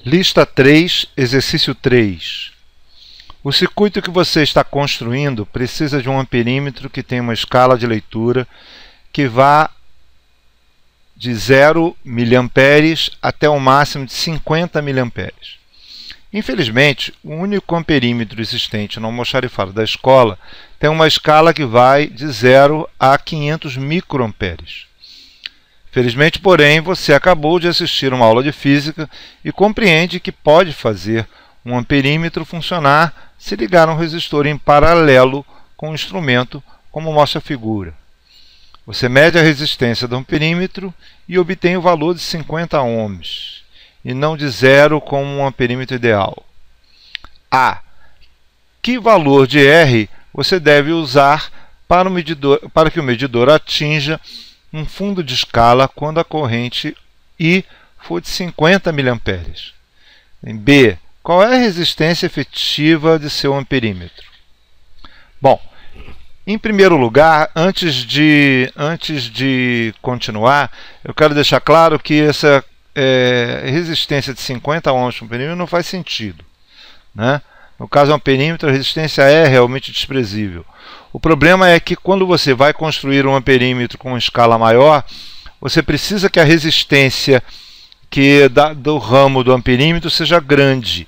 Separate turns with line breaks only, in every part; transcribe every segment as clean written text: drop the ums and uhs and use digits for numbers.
Lista 3, exercício 3. O circuito que você está construindo precisa de um amperímetro que tenha uma escala de leitura que vá de 0 mA até o máximo de 50 mA. Infelizmente, o único amperímetro existente no almoxarifado da escola tem uma escala que vai de 0 a 500 microamperes. Felizmente, porém, você acabou de assistir uma aula de física e compreende que pode fazer um amperímetro funcionar se ligar um resistor em paralelo com o instrumento, como mostra a figura. Você mede a resistência do amperímetro e obtém o valor de 50 ohms, e não de 0 como um amperímetro ideal. A. Que valor de R você deve usar para que o medidor atinja um fundo de escala quando a corrente I for de 50 mA? B. Qual é a resistência efetiva de seu amperímetro? Bom, em primeiro lugar, antes de continuar, eu quero deixar claro que essa resistência de 50 ohms para o amperímetro não faz sentido, né? No caso do amperímetro, a resistência é realmente desprezível. O problema é que quando você vai construir um amperímetro com uma escala maior, você precisa que a resistência do ramo do amperímetro seja grande,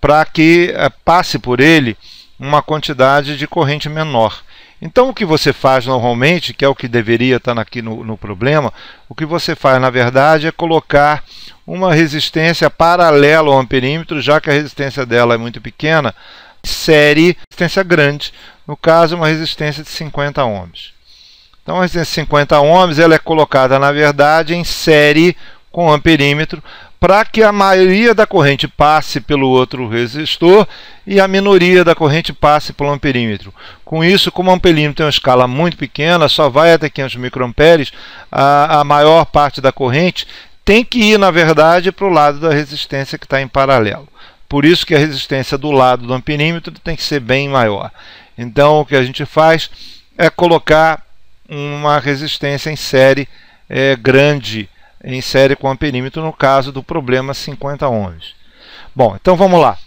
para que passe por ele uma quantidade de corrente menor. Então, o que você faz normalmente, que é o que deveria estar aqui no problema, o que você faz, na verdade, é colocar uma resistência paralela ao amperímetro, já que a resistência dela é muito pequena, série resistência grande, no caso, uma resistência de 50 ohms. Então, a resistência de 50 ohms ela é colocada, na verdade, em série com o amperímetro, para que a maioria da corrente passe pelo outro resistor e a minoria da corrente passe pelo amperímetro. Com isso, como o amperímetro tem uma escala muito pequena, só vai até 500 microamperes, a maior parte da corrente tem que ir, na verdade, para o lado da resistência que está em paralelo. Por isso que a resistência do lado do amperímetro tem que ser bem maior. Então, o que a gente faz é colocar uma resistência em série grande, em série com o amperímetro, no caso do problema 50 ohms. Bom, então vamos lá.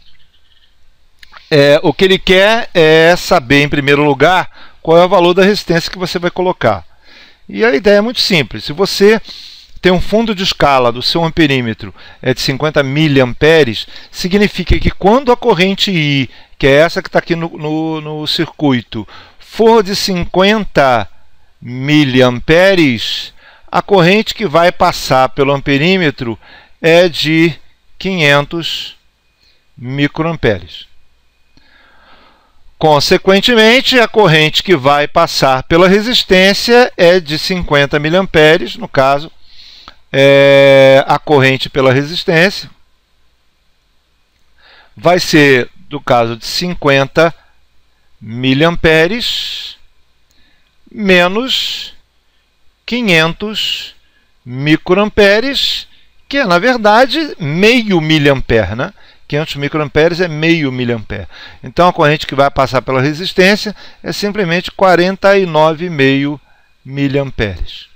O que ele quer é saber, em primeiro lugar, qual é o valor da resistência que você vai colocar. E a ideia é muito simples. Se você tem um fundo de escala do seu amperímetro de 50 mA, significa que quando a corrente I, que é essa que está aqui no circuito, for de 50 mA, a corrente que vai passar pelo amperímetro é de 500 microamperes. Consequentemente, a corrente que vai passar pela resistência é de 50 mA, no caso, a corrente pela resistência vai ser, do caso de 50 mA, menos 500 microamperes, que é, na verdade, meio miliampere, né? 500 microamperes é meio miliampere. Então, a corrente que vai passar pela resistência é simplesmente 49,5 miliamperes.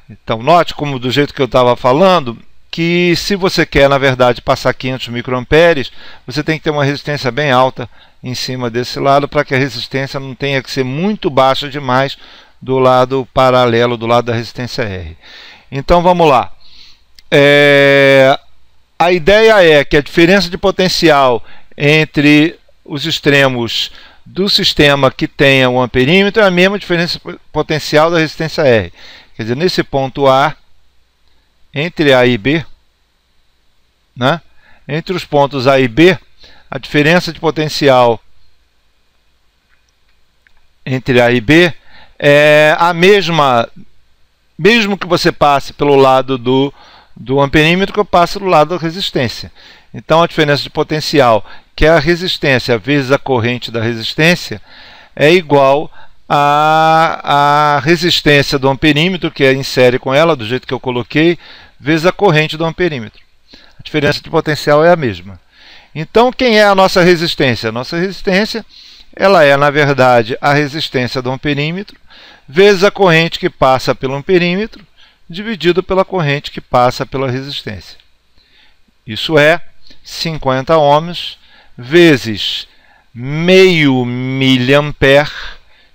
Então, note como, do jeito que eu estava falando, que se você quer, na verdade, passar 500 microamperes, você tem que ter uma resistência bem alta em cima desse lado, para que a resistência não tenha que ser muito baixa demais do lado paralelo, do lado da resistência R. Então, vamos lá. A ideia é que a diferença de potencial entre os extremos do sistema que tenha o amperímetro é a mesma diferença potencial da resistência R. Quer dizer, nesse ponto A, entre A e B, né? Entre os pontos A e B, a diferença de potencial entre A e B é a mesma, mesmo que você passe pelo lado do amperímetro, que eu passe do lado da resistência. Então, a diferença de potencial, que é a resistência vezes a corrente da resistência, é igual a resistência do amperímetro, que é em série com ela, do jeito que eu coloquei, vezes a corrente do amperímetro. A diferença de potencial é a mesma. Então, quem é a nossa resistência? A nossa resistência ela é, na verdade, a resistência do amperímetro vezes a corrente que passa pelo amperímetro, dividido pela corrente que passa pela resistência. Isso é 50 ohms vezes meio miliampere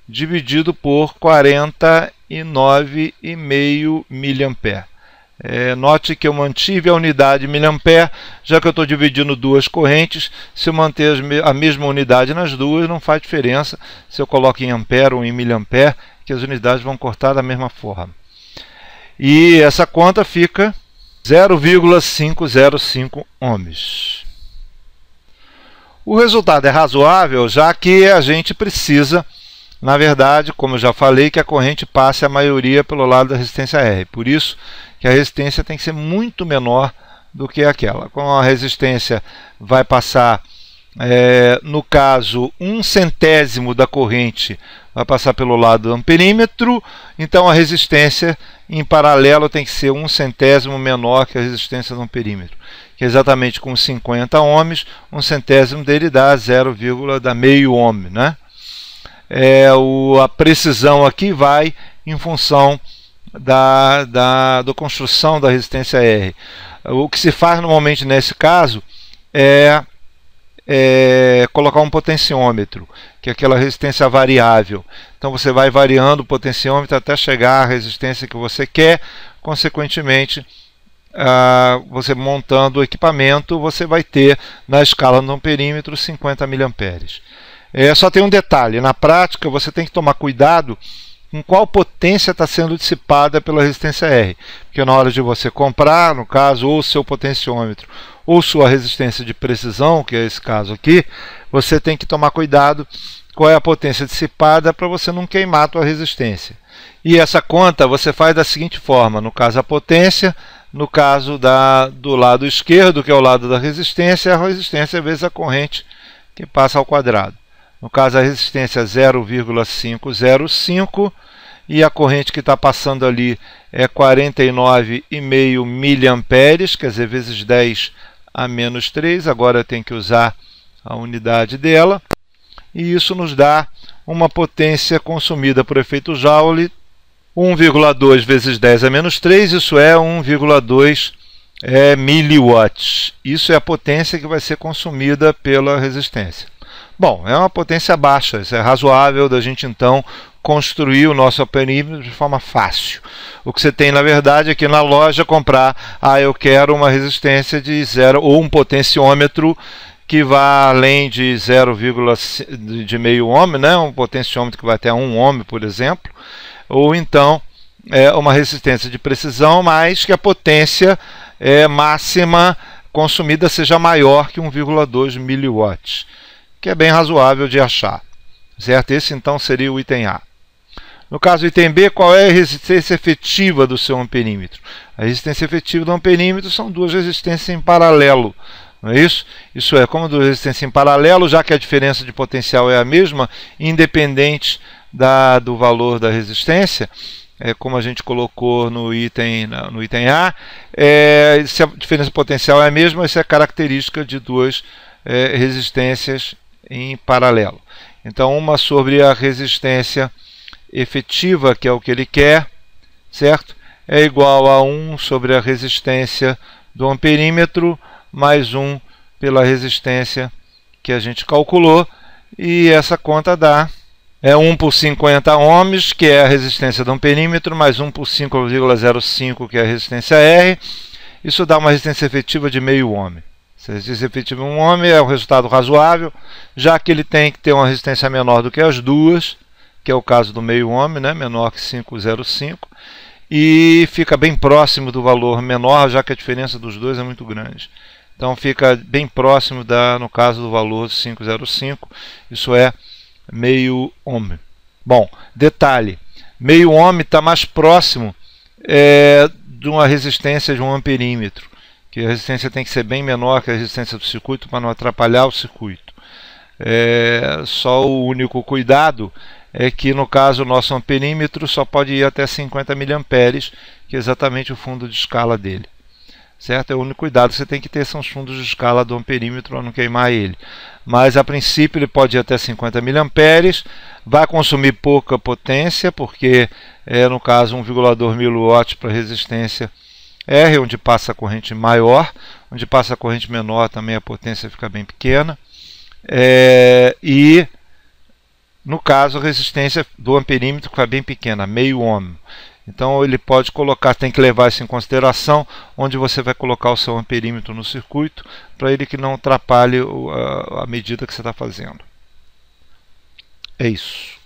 dividido por 49,5 miliampere. Note que eu mantive a unidade miliampere, já que eu estou dividindo duas correntes. Se eu manter a mesma unidade nas duas, não faz diferença se eu coloco em ampere ou em miliampere, que as unidades vão cortar da mesma forma. E essa conta fica 0,505 ohms. O resultado é razoável, já que a gente precisa, na verdade, como eu já falei, que a corrente passe a maioria pelo lado da resistência R. Por isso que a resistência tem que ser muito menor do que aquela. Como a resistência vai passar, no caso, 1/100º da corrente vai passar pelo lado do amperímetro, então a resistência em paralelo tem que ser 1/100º menor que a resistência do amperímetro, que é exatamente com 50 ohms, 1/100º dele dá meio ohm, né? A precisão aqui vai em função da construção da resistência R. O que se faz normalmente nesse caso é colocar um potenciômetro, que é aquela resistência variável. Então você vai variando o potenciômetro até chegar à resistência que você quer. Consequentemente, você montando o equipamento, você vai ter na escala do amperímetro 50 miliamperes. Só tem um detalhe: na prática você tem que tomar cuidado com qual potência está sendo dissipada pela resistência R, porque na hora de você comprar, no caso, ou seu potenciômetro ou sua resistência de precisão, que é esse caso aqui, você tem que tomar cuidado qual é a potência dissipada para você não queimar a sua resistência. E essa conta você faz da seguinte forma: no caso a potência, no caso do lado esquerdo, que é o lado da resistência, a resistência vezes a corrente que passa ao quadrado. No caso a resistência é 0,505 e a corrente que está passando ali é 49,5 miliamperes, quer dizer, vezes 10 a menos 3, agora tem que usar a unidade dela, e isso nos dá uma potência consumida por efeito Joule, 1,2 vezes 10 a menos 3, isso é 1,2 miliwatts. Isso é a potência que vai ser consumida pela resistência. Bom, é uma potência baixa, isso é razoável da gente então construir o nosso amperímetro de forma fácil. O que você tem na verdade é que na loja comprar, eu quero uma resistência de 0 ou um potenciômetro que vá além de 0,5 de meio ohm, né? Um potenciômetro que vai até 1 ohm, por exemplo, ou então uma resistência de precisão, mas que a potência máxima consumida seja maior que 1,2 miliwatts, que é bem razoável de achar, certo? Esse então seria o item A. No caso do item B, qual é a resistência efetiva do seu amperímetro? A resistência efetiva do amperímetro são duas resistências em paralelo, não é isso? Isso é, como duas resistências em paralelo, já que a diferença de potencial é a mesma, independente do valor da resistência, como a gente colocou no item A, se a diferença de potencial é a mesma, isso é característica de duas resistências em paralelo. Então, uma sobre a resistência efetiva, que é o que ele quer, certo? É igual a 1 sobre a resistência do amperímetro, mais 1 pela resistência que a gente calculou, e essa conta dá 1 por 50 ohms, que é a resistência do amperímetro, mais 1 por 5,05, que é a resistência R. Isso dá uma resistência efetiva de meio ohm. Se a resistência efetiva de 1 ohm é um resultado razoável, já que ele tem que ter uma resistência menor do que as duas, que é o caso do meio ohm, né, menor que 5,05, e fica bem próximo do valor menor, já que a diferença dos dois é muito grande. Então fica bem próximo, no caso do valor de 5,05, isso é meio ohm. Bom, detalhe, meio ohm está mais próximo de uma resistência de um amperímetro, que a resistência tem que ser bem menor que a resistência do circuito para não atrapalhar o circuito. Só o único cuidado é que, no caso, o nosso amperímetro só pode ir até 50 miliamperes, que é exatamente o fundo de escala dele. Certo? É o único cuidado que você tem que ter, são os fundos de escala do amperímetro para não queimar ele. Mas, a princípio, ele pode ir até 50 miliamperes, vai consumir pouca potência, porque no caso 1,2 miliwatts para resistência R, onde passa a corrente maior, onde passa a corrente menor também a potência fica bem pequena. E no caso a resistência do amperímetro fica bem pequena, meio ohm. Então ele pode colocar, tem que levar isso em consideração, onde você vai colocar o seu amperímetro no circuito, para ele que não atrapalhe a medida que você está fazendo. É isso.